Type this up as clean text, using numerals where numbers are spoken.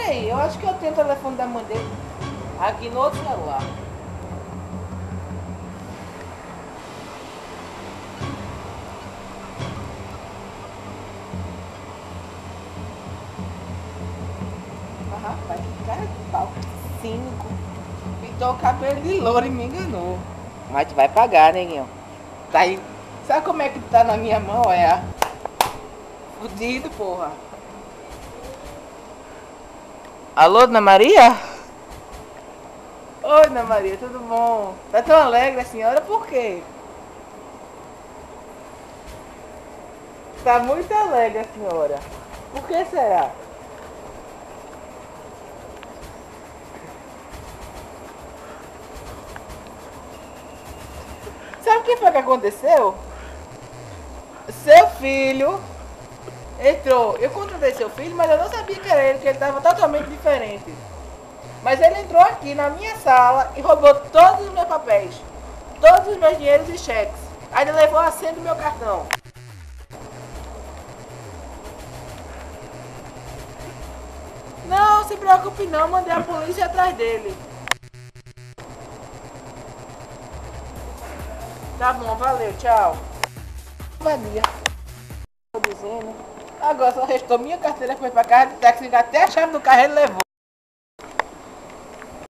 Peraí, eu acho que eu tenho o telefone da mãe dele aqui no outro celular. Ah, rapaz, que cara de pau. Cínico. Pintou o cabelo de louro e me enganou. Mas tu vai pagar, neguinho. Tá aí. Sabe como é que tá na minha mão? É fudido, porra. Alô, Dona Maria? Oi, Dona Maria, tudo bom? Tá tão alegre a senhora? Por quê? Tá muito alegre a senhora. Por que será? Sabe o que foi que aconteceu? Seu filho entrou. Eu contratei seu filho, mas eu não sabia que era ele, que ele estava totalmente diferente. Mas ele entrou aqui na minha sala e roubou todos os meus papéis, todos os meus dinheiros e cheques. Ainda levou a senha do meu cartão. Não se preocupe não, mandei a polícia atrás dele. Tá bom, valeu, tchau. Mania. Tô dizendo. Agora só restou minha carteira, foi pra casa de táxi, até a chave do carro ele levou.